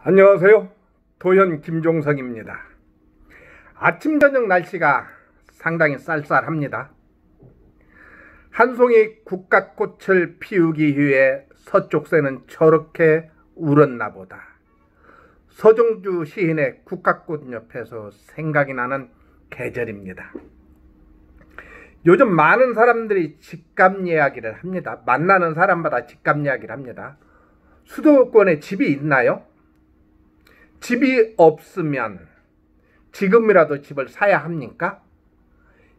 안녕하세요. 도현 김종석입니다. 아침 저녁 날씨가 상당히 쌀쌀합니다. 한 송이 국화꽃을 피우기 위해 서쪽새는 저렇게 울었나 보다. 서정주 시인의 국화꽃 옆에서 생각이 나는 계절입니다. 요즘 많은 사람들이 집값 이야기를 합니다. 만나는 사람마다 집값 이야기를 합니다. 수도권에 집이 있나요? 집이 없으면 지금이라도 집을 사야 합니까?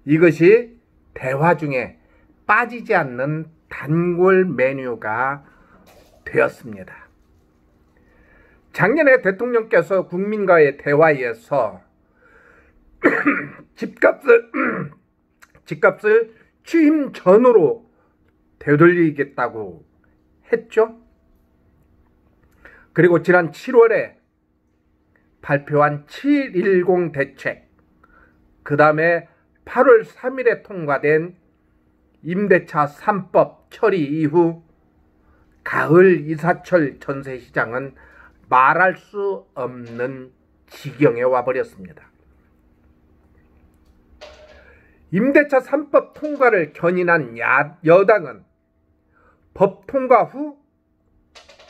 이것이 대화 중에 빠지지 않는 단골 메뉴가 되었습니다. 작년에 대통령께서 국민과의 대화에서 집값을 취임 전으로 되돌리겠다고 했죠. 그리고 지난 7월에 발표한 7.10 대책, 그 다음에 8월 3일에 통과된 임대차 3법 처리 이후 가을 이사철 전세시장은 말할 수 없는 지경에 와버렸습니다. 임대차 3법 통과를 견인한 여당은 법 통과 후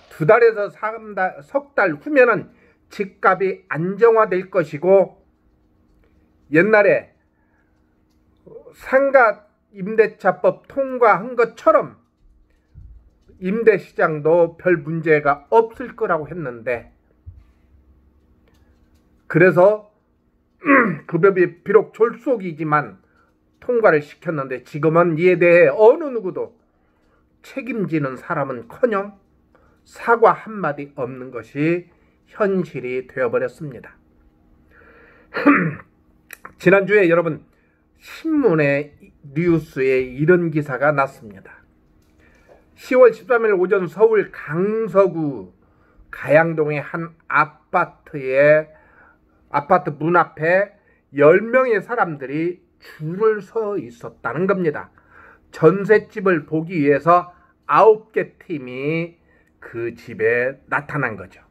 2달에서 3달, 3달 후면은 집값이 안정화될 것이고, 옛날에 상가 임대차법 통과한 것처럼 임대시장도 별 문제가 없을 거라고 했는데, 그래서 그 법이 비록 졸속이지만 통과를 시켰는데 지금은 이에 대해 어느 누구도 책임지는 사람은커녕 사과 한마디 없는 것이 현실이 되어버렸습니다. 지난주에 여러분 신문에 뉴스에 이런 기사가 났습니다. 10월 13일 오전 서울 강서구 가양동의 한 아파트 문 앞에 10명의 사람들이 줄을 서 있었다는 겁니다. 전셋집을 보기 위해서 9개 팀이 그 집에 나타난 거죠.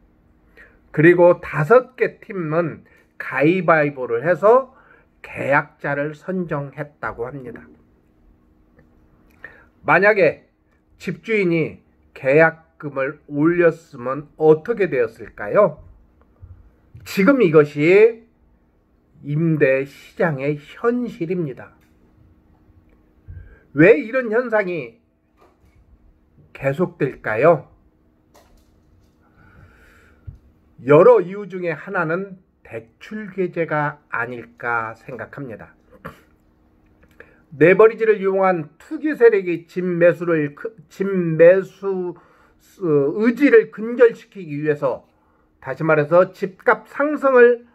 그리고 5개 팀은 가위바위보를 해서 계약자를 선정했다고 합니다. 만약에 집주인이 계약금을 올렸으면 어떻게 되었을까요? 지금 이것이 임대 시장의 현실입니다. 왜 이런 현상이 계속될까요? 여러 이유 중에 하나는 대출 규제가 아닐까 생각합니다. 레버리지를 이용한 투기 세력이 집 매수 의지를 근절시키기 위해서, 다시 말해서 집값 상승을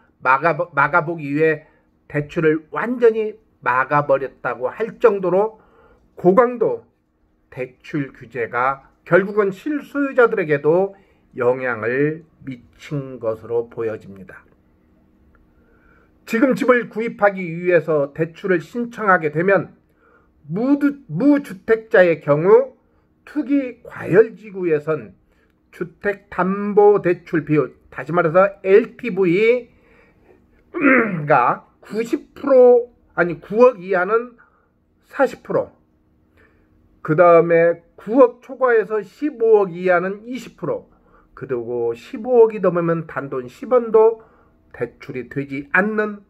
막아보기 위해 대출을 완전히 막아버렸다고 할 정도로 고강도 대출 규제가 결국은 실소유자들에게도 영향을 미친 것으로 보여집니다. 지금 집을 구입하기 위해서 대출을 신청하게 되면 무주택자의 경우 투기 과열지구에선 주택담보대출 비율, 다시 말해서 LTV가 90% 아니 9억 이하는 40%, 그 다음에 9억 초과해서 15억 이하는 20%, 그리고 15억이 넘으면 단돈 10원도 대출이 되지 않는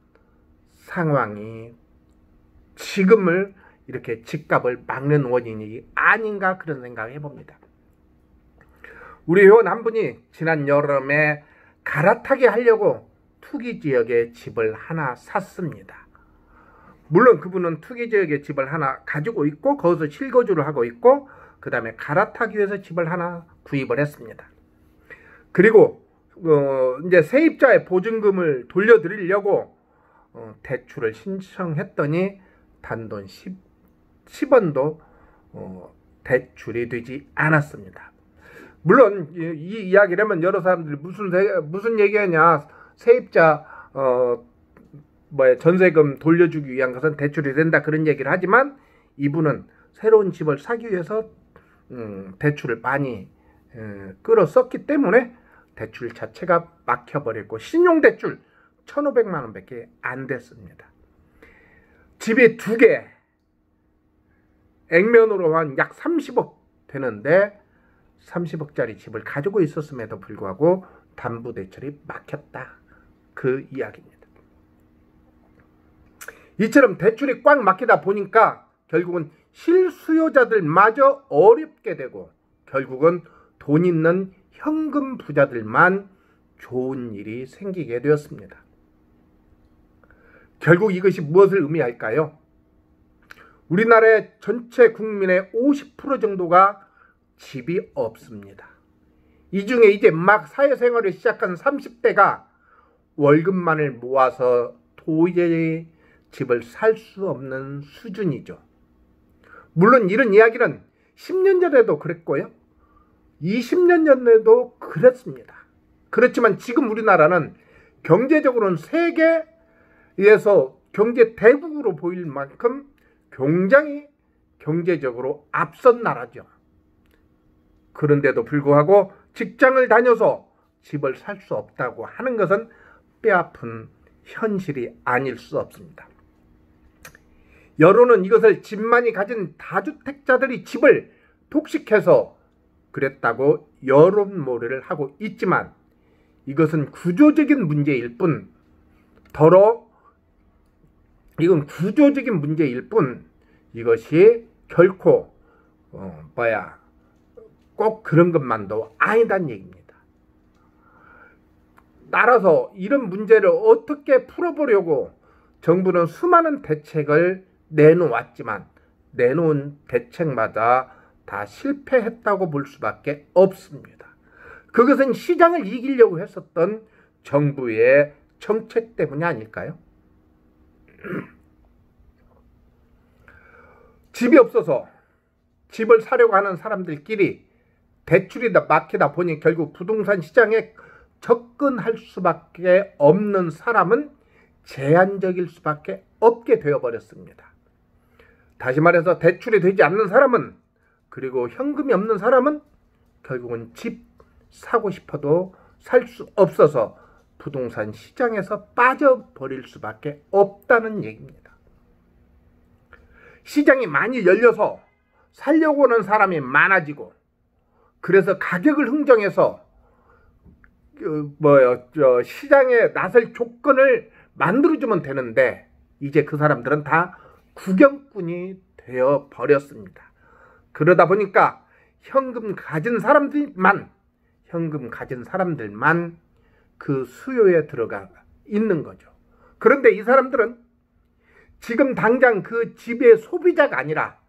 상황이 지금을 이렇게 집값을 막는 원인이 아닌가, 그런 생각을 해봅니다. 우리 회원 한 분이 지난 여름에 갈아타게 하려고 투기지역에 집을 하나 샀습니다. 물론 그분은 투기지역에 집을 하나 가지고 있고 거기서 실거주를 하고 있고, 그 다음에 갈아타기 위해서 집을 하나 구입을 했습니다. 그리고 이제 세입자의 보증금을 돌려드리려고 대출을 신청했더니 단돈 10원도 대출이 되지 않았습니다. 물론 이 이야기를 하면 여러 사람들이 무슨 얘기하냐, 세입자 전세금 돌려주기 위한 것은 대출이 된다, 그런 얘기를 하지만, 이분은 새로운 집을 사기 위해서 대출을 많이 끌었었기 때문에 대출 자체가 막혀버렸고 신용대출 1,500만 원밖에 안 됐습니다. 집이 2개, 액면으로 한 약 30억 되는데 30억짜리 집을 가지고 있었음에도 불구하고 담보대출이 막혔다. 그 이야기입니다. 이처럼 대출이 꽉 막히다 보니까 결국은 실수요자들마저 어렵게 되고 결국은 돈 있는 현금 부자들만 좋은 일이 생기게 되었습니다. 결국 이것이 무엇을 의미할까요? 우리나라의 전체 국민의 50% 정도가 집이 없습니다. 이 중에 이제 막 사회생활을 시작한 30대가 월급만을 모아서 도저히 집을 살 수 없는 수준이죠. 물론 이런 이야기는 10년 전에도 그랬고요. 20년 전에도 그랬습니다. 그렇지만 지금 우리나라는 경제적으로는 세계에서 경제 대국으로 보일 만큼 굉장히 경제적으로 앞선 나라죠. 그런데도 불구하고 직장을 다녀서 집을 살 수 없다고 하는 것은 뼈아픈 현실이 아닐 수 없습니다. 여론은 이것을 집 많이 가진 다주택자들이 집을 독식해서 그랬다고 여론몰이를 하고 있지만 이것은 구조적인 문제일 뿐 이건 구조적인 문제일 뿐 이것이 결코 꼭 그런 것만도 아니란 얘기입니다. 따라서 이런 문제를 어떻게 풀어보려고 정부는 수많은 대책을 내놓았지만 내놓은 대책마다 다 실패했다고 볼 수밖에 없습니다. 그것은 시장을 이기려고 했었던 정부의 정책 때문이 아닐까요? 집이 없어서 집을 사려고 하는 사람들끼리 대출이 막히다 보니 결국 부동산 시장에 접근할 수밖에 없는 사람은 제한적일 수밖에 없게 되어버렸습니다. 다시 말해서 대출이 되지 않는 사람은 그리고 현금이 없는 사람은 결국은 집 사고 싶어도 살 수 없어서 부동산 시장에서 빠져버릴 수밖에 없다는 얘기입니다. 시장이 많이 열려서 살려고 하는 사람이 많아지고 그래서 가격을 흥정해서 시장에 나설 조건을 만들어주면 되는데 이제 그 사람들은 다 구경꾼이 되어 버렸습니다. 그러다 보니까 현금 가진 사람들만 그 수요에 들어가 있는 거죠. 그런데 이 사람들은 지금 당장 그 집의 소비자가 아니라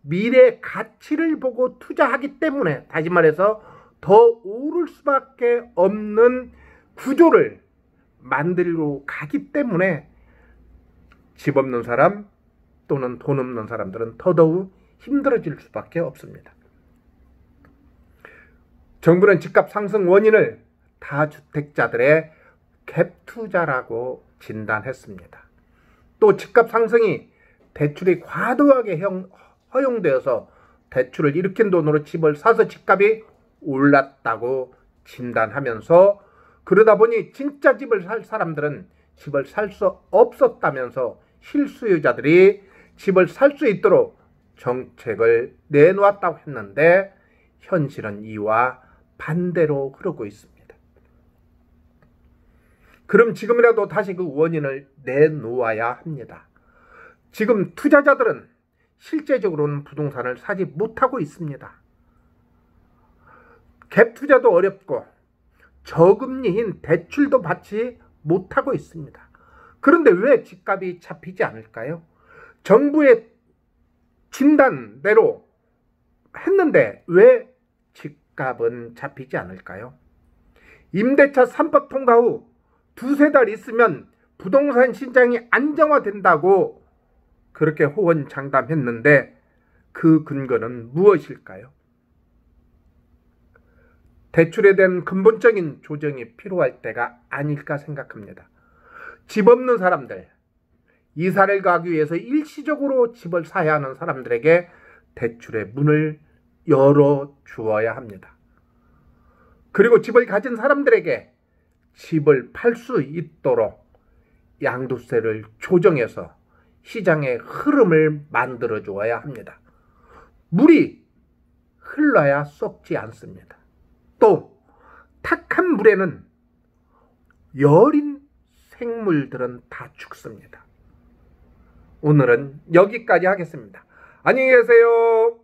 미래 가치를 보고 투자하기 때문에 다시 말해서 더 오를 수밖에 없는 구조를 만들고 가기 때문에 집 없는 사람 또는 돈 없는 사람들은 더더욱 힘들어질 수밖에 없습니다. 정부는 집값 상승 원인을 다주택자들의 갭투자라고 진단했습니다. 또 집값 상승이 대출이 과도하게 허용되어서 대출을 일으킨 돈으로 집을 사서 집값이 올랐다고 진단하면서 그러다 보니 진짜 집을 살 사람들은 집을 살 수 없었다면서 실수요자들이 집을 살 수 있도록 정책을 내놓았다고 했는데 현실은 이와 반대로 흐르고 있습니다. 그럼 지금이라도 다시 그 원인을 내놓아야 합니다. 지금 투자자들은 실제적으로는 부동산을 사지 못하고 있습니다. 갭 투자도 어렵고 저금리인 대출도 받지 못하고 있습니다. 그런데 왜 집값이 잡히지 않을까요? 정부의 진단대로 했는데 왜 집값은 잡히지 않을까요? 임대차 3법 통과 후 2-3달 있으면 부동산 시장이 안정화된다고 그렇게 호언장담했는데 그 근거는 무엇일까요? 대출에 대한 근본적인 조정이 필요할 때가 아닐까 생각합니다. 집 없는 사람들, 이사를 가기 위해서 일시적으로 집을 사야 하는 사람들에게 대출의 문을 열어주어야 합니다. 그리고 집을 가진 사람들에게 집을 팔 수 있도록 양도세를 조정해서 시장의 흐름을 만들어 주어야 합니다. 물이 흘러야 썩지 않습니다. 또 탁한 물에는 여린 생물들은 다 죽습니다. 오늘은 여기까지 하겠습니다. 안녕히 계세요.